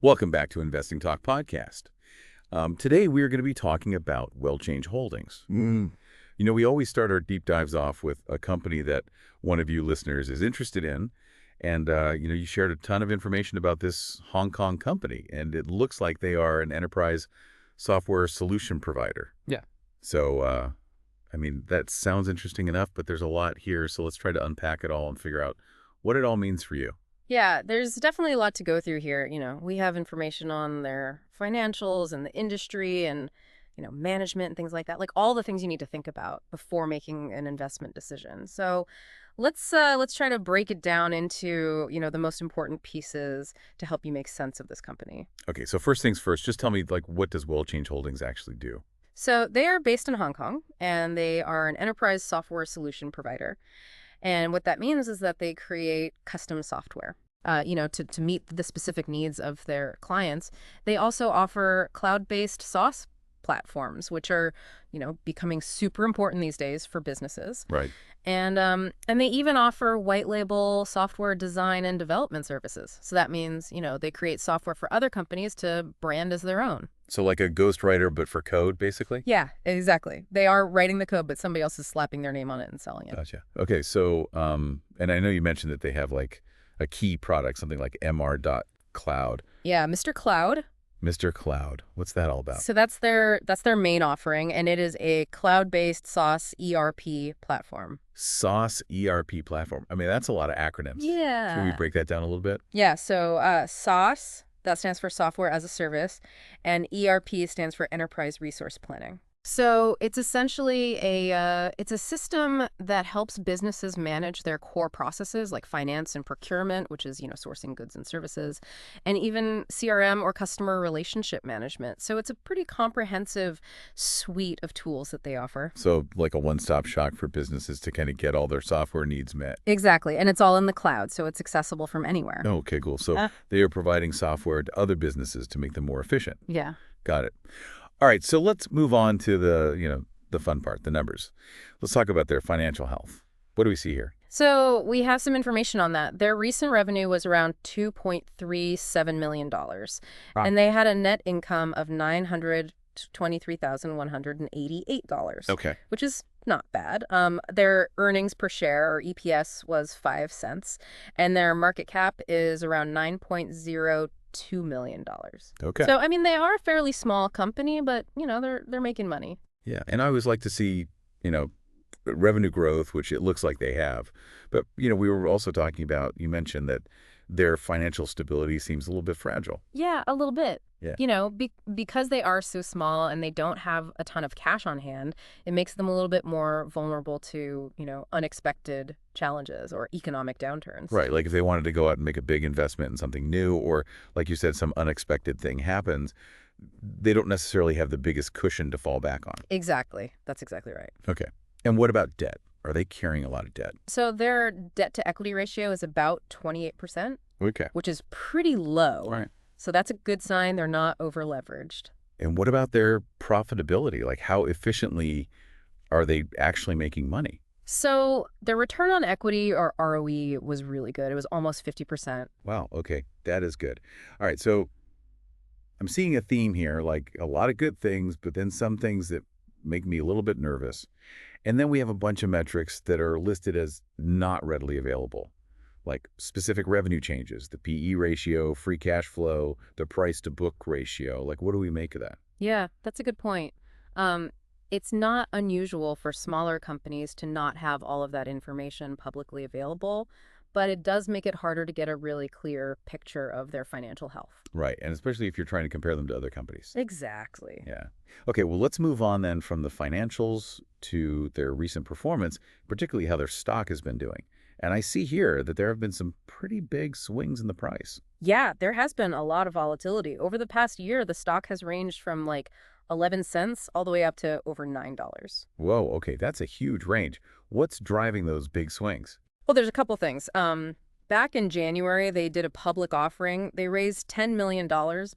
Welcome back to Investing Talk Podcast. Today, we are going to be talking about Wellchange Holdings. We always start our deep dives off with a company that one of you listeners is interested in. And, you shared a ton of information about this Hong Kong company, and it looks like they are an enterprise software solution provider. Yeah. So, that sounds interesting enough, but there's a lot here. So let's try to unpack it all and figure out what it all means for you. Yeah, there's definitely a lot to go through here. We have information on their financials and the industry and, management and things like that. Like all the things you need to think about before making an investment decision. So let's try to break it down into, the most important pieces to help you make sense of this company. Okay, so first things first, just tell me, what does Wellchange Holdings actually do? So they are based in Hong Kong, and they are an enterprise software solution provider. And what that means is that they create custom software, to meet the specific needs of their clients. They also offer cloud-based SaaS platforms, which are, becoming super important these days for businesses. Right. And they even offer white label software design and development services. So that means, they create software for other companies to brand as their own. So like a ghostwriter, but for code, basically? Yeah, exactly. They are writing the code, but somebody else is slapping their name on it and selling it. Gotcha. Okay, so, and I know you mentioned that they have like a key product, something like MR.Cloud. Yeah, Mr. Cloud. Mr. Cloud. What's that all about? So that's their main offering, and it is a cloud-based SaaS ERP platform. SaaS ERP platform. That's a lot of acronyms. Yeah. Should we break that down a little bit? Yeah, so SaaS, that stands for Software as a Service, and ERP stands for Enterprise Resource Planning. So it's essentially it's a system that helps businesses manage their core processes like finance and procurement, which is, sourcing goods and services, and even CRM or customer relationship management. So it's a pretty comprehensive suite of tools that they offer. So like a one-stop shop for businesses to kind of get all their software needs met. Exactly. And it's all in the cloud, so it's accessible from anywhere. Oh, okay, cool. So they are providing software to other businesses to make them more efficient. Yeah. Got it. All right, so let's move on to the fun part, the numbers. Let's talk about their financial health. What do we see here? So we have some information on that. Their recent revenue was around $2.37 million, and they had a net income of $923,188. Okay. Which is not bad. Their earnings per share, or EPS, was 5 cents, and their market cap is around $9.02 million. Okay. So, they are a fairly small company, but, they're making money. Yeah, and I always like to see, revenue growth, which it looks like they have. But, we were also talking about, you mentioned that their financial stability seems a little bit fragile. Yeah, a little bit. Yeah. Because they are so small and they don't have a ton of cash on hand, it makes them a little bit more vulnerable to, unexpected challenges or economic downturns. Right, like if they wanted to go out and make a big investment in something new, or like you said, some unexpected thing happens, they don't necessarily have the biggest cushion to fall back on. Exactly. That's exactly right. Okay. And what about debt? Are they carrying a lot of debt? So their debt to equity ratio is about 28%, Okay. which is pretty low. Right. So that's a good sign they're not over leveraged. And what about their profitability? Like how efficiently are they actually making money? So their return on equity, or ROE, was really good. It was almost 50%. Wow. Okay. That is good. All right. So I'm seeing a theme here, like a lot of good things, but then some things that make me a little bit nervous. And then we have a bunch of metrics that are listed as not readily available, like specific revenue changes, the PE ratio, free cash flow, the price to book ratio. Like, what do we make of that? Yeah, that's a good point. It's not unusual for smaller companies to not have all of that information publicly available, but it does make it harder to get a really clear picture of their financial health. Right. And especially if you're trying to compare them to other companies. Exactly. Yeah. Okay, well, let's move on then from the financials to their recent performance, particularly how their stock has been doing. And I see here that there have been some pretty big swings in the price. Yeah, there has been a lot of volatility. Over the past year, the stock has ranged from like 11 cents all the way up to over $9. Whoa, okay, that's a huge range. What's driving those big swings? Well, there's a couple things. Back in January, they did a public offering. They raised $10 million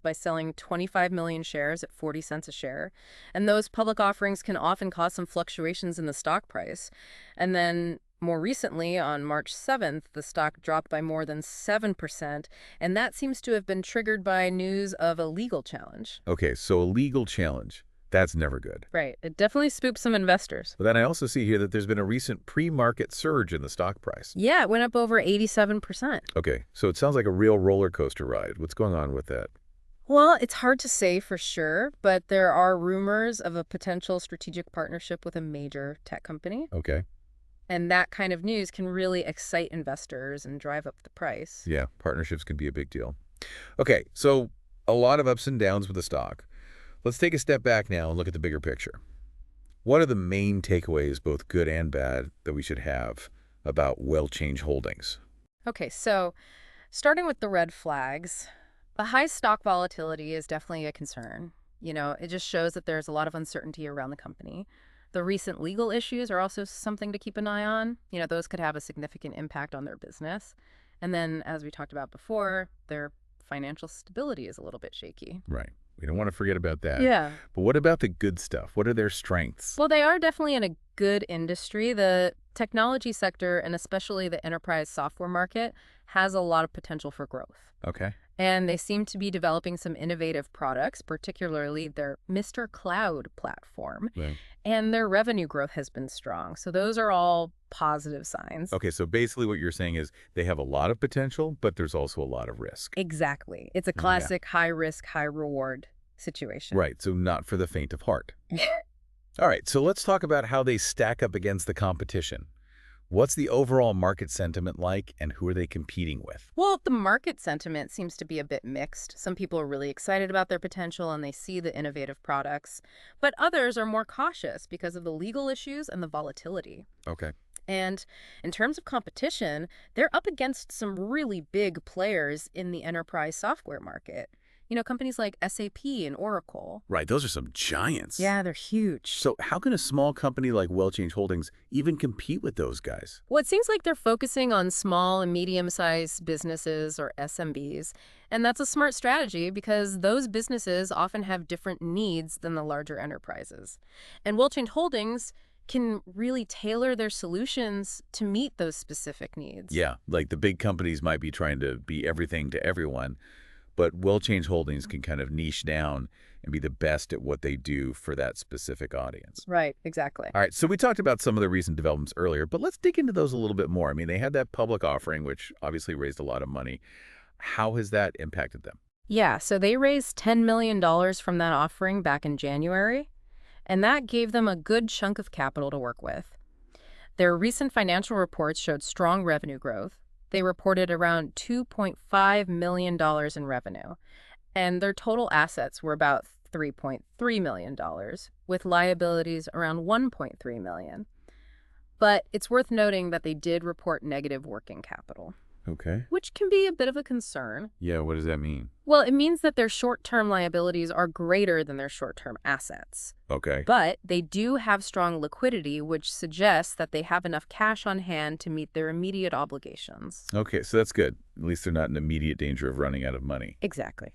by selling 25 million shares at 40 cents a share. And those public offerings can often cause some fluctuations in the stock price. And then More recently, on March 7th, the stock dropped by more than 7%, and that seems to have been triggered by news of a legal challenge. Okay, so a legal challenge. That's never good. Right. It definitely spooked some investors. But then I also see here that there's been a recent pre-market surge in the stock price. Yeah, it went up over 87%. Okay, so it sounds like a real roller coaster ride. What's going on with that? Well, it's hard to say for sure, but there are rumors of a potential strategic partnership with a major tech company. Okay. And that kind of news can really excite investors and drive up the price. Yeah, partnerships can be a big deal. Okay, so a lot of ups and downs with the stock. Let's take a step back now and look at the bigger picture. What are the main takeaways, both good and bad, that we should have about Wellchange Holdings? Okay, so starting with the red flags, the high stock volatility is definitely a concern. It just shows that there's a lot of uncertainty around the company. The recent legal issues are also something to keep an eye on. Those could have a significant impact on their business. And then, as we talked about before, their financial stability is a little bit shaky. Right. We don't want to forget about that. Yeah. But what about the good stuff? What are their strengths? Well, they are definitely in a good industry. The technology sector, and especially the enterprise software market, has a lot of potential for growth. Okay. And they seem to be developing some innovative products, particularly their Mr. Cloud platform. Right. And their revenue growth has been strong. So those are all positive signs. Okay, so basically what you're saying is they have a lot of potential, but there's also a lot of risk. Exactly. It's a Yeah. classic high risk, high reward situation. Right, so not for the faint of heart. All right, so let's talk about how they stack up against the competition. What's the overall market sentiment like, and who are they competing with? Well, the market sentiment seems to be a bit mixed. Some people are really excited about their potential and they see the innovative products, but others are more cautious because of the legal issues and the volatility. Okay. And in terms of competition, they're up against some really big players in the enterprise software market. Companies like SAP and Oracle. Right, those are some giants. Yeah, they're huge. So how can a small company like Wellchange Holdings even compete with those guys? Well, it seems like they're focusing on small and medium-sized businesses, or SMBs, and that's a smart strategy because those businesses often have different needs than the larger enterprises. And Wellchange Holdings can really tailor their solutions to meet those specific needs. Yeah, like the big companies might be trying to be everything to everyone, but Wellchange Holdings can kind of niche down and be the best at what they do for that specific audience. Right, exactly. All right, so we talked about some of the recent developments earlier, but let's dig into those a little bit more. I mean, they had that public offering, which obviously raised a lot of money. How has that impacted them? Yeah, so they raised $10 million from that offering back in January, and that gave them a good chunk of capital to work with. Their recent financial reports showed strong revenue growth. They reported around $2.5 million in revenue, and their total assets were about $3.3 million, with liabilities around $1.3 million. But it's worth noting that they did report negative working capital, Okay. which can be a bit of a concern. Yeah, what does that mean? Well, it means that their short-term liabilities are greater than their short-term assets. Okay. But they do have strong liquidity, which suggests that they have enough cash on hand to meet their immediate obligations. Okay, so that's good. At least they're not in immediate danger of running out of money. Exactly.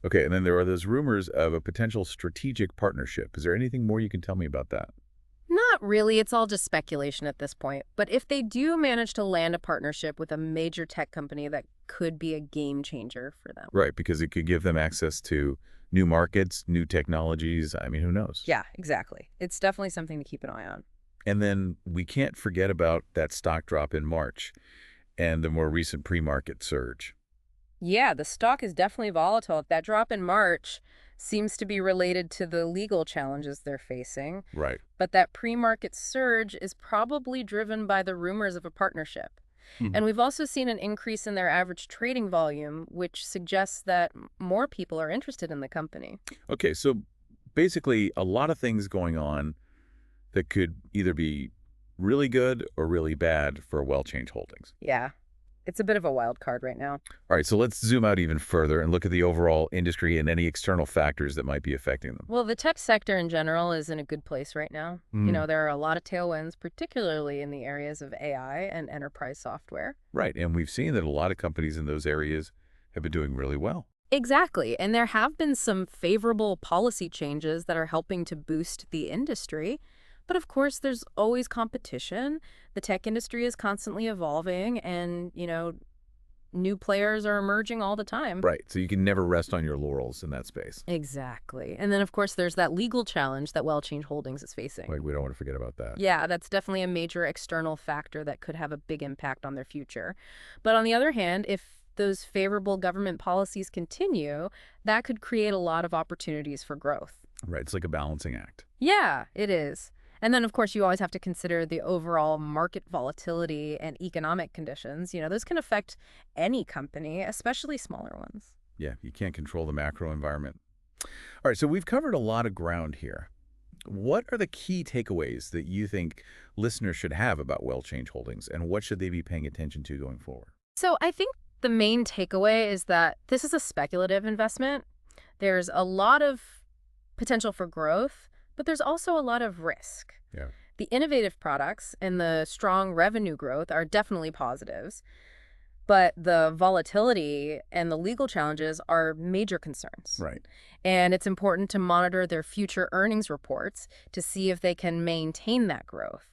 Okay, and then there are those rumors of a potential strategic partnership. Is there anything more you can tell me about that? Not really. It's all just speculation at this point. But if they do manage to land a partnership with a major tech company, that could be a game changer for them. Right, because it could give them access to new markets, new technologies. I mean, who knows? Yeah, exactly. It's definitely something to keep an eye on. And then we can't forget about that stock drop in March and the more recent pre-market surge. Yeah, the stock is definitely volatile. That drop in March seems to be related to the legal challenges they're facing. Right. But that pre-market surge is probably driven by the rumors of a partnership. And we've also seen an increase in their average trading volume, which suggests that more people are interested in the company. Okay, so basically a lot of things going on that could either be really good or really bad for Wellchange Holdings. Yeah, it's a bit of a wild card right now. All right, so let's zoom out even further and look at the overall industry and any external factors that might be affecting them. Well, the tech sector in general is in a good place right now. There are a lot of tailwinds, particularly in the areas of AI and enterprise software. Right, and we've seen that a lot of companies in those areas have been doing really well. Exactly. And there have been some favorable policy changes that are helping to boost the industry. But of course, there's always competition. The tech industry is constantly evolving and, new players are emerging all the time. Right. So you can never rest on your laurels in that space. Exactly. And then, of course, there's that legal challenge that Wellchange Holdings is facing. Like, we don't want to forget about that. Yeah, that's definitely a major external factor that could have a big impact on their future. But on the other hand, if those favorable government policies continue, that could create a lot of opportunities for growth. Right. It's like a balancing act. Yeah, it is. And then, of course, you always have to consider the overall market volatility and economic conditions. Those can affect any company, especially smaller ones. Yeah, you can't control the macro environment. All right, so we've covered a lot of ground here. What are the key takeaways that you think listeners should have about Wellchange Holdings, and what should they be paying attention to going forward? So I think the main takeaway is that this is a speculative investment. There's a lot of potential for growth, but there's also a lot of risk. Yeah. The innovative products and the strong revenue growth are definitely positives, but the volatility and the legal challenges are major concerns. Right. And it's important to monitor their future earnings reports to see if they can maintain that growth.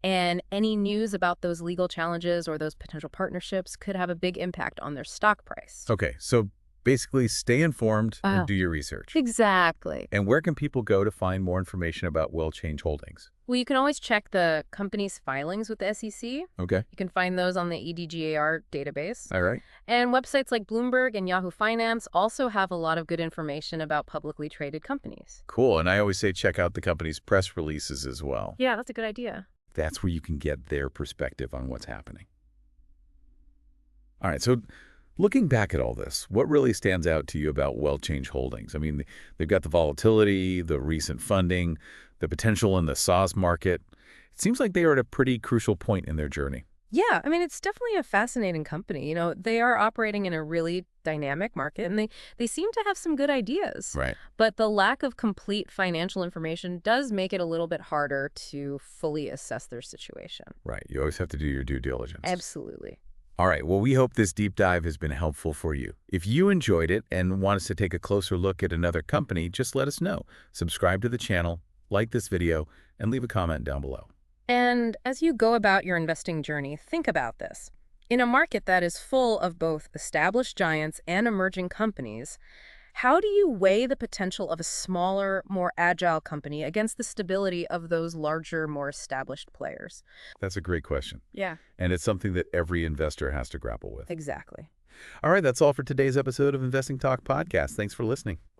And any news about those legal challenges or those potential partnerships could have a big impact on their stock price. Okay, so basically stay informed and do your research. Exactly. And where can people go to find more information about Wellchange Holdings? Well, you can always check the company's filings with the SEC. Okay. You can find those on the EDGAR database. All right. And websites like Bloomberg and Yahoo Finance also have a lot of good information about publicly traded companies. Cool. And I always say check out the company's press releases as well. Yeah, that's a good idea. That's where you can get their perspective on what's happening. All right, so looking back at all this, what really stands out to you about Wellchange Holdings? I mean, they've got the volatility, the recent funding, the potential in the SaaS market. It seems like they are at a pretty crucial point in their journey. Yeah, I mean, it's definitely a fascinating company. They are operating in a really dynamic market, and they seem to have some good ideas. Right. But the lack of complete financial information does make it a little bit harder to fully assess their situation. Right. You always have to do your due diligence. Absolutely. All right. Well, we hope this deep dive has been helpful for you. If you enjoyed it and want us to take a closer look at another company, just let us know. Subscribe to the channel, like this video, and leave a comment down below. And as you go about your investing journey, think about this. In a market that is full of both established giants and emerging companies, how do you weigh the potential of a smaller, more agile company against the stability of those larger, more established players? That's a great question. Yeah. And it's something that every investor has to grapple with. Exactly. All right. That's all for today's episode of Investing Talk Podcast. Thanks for listening.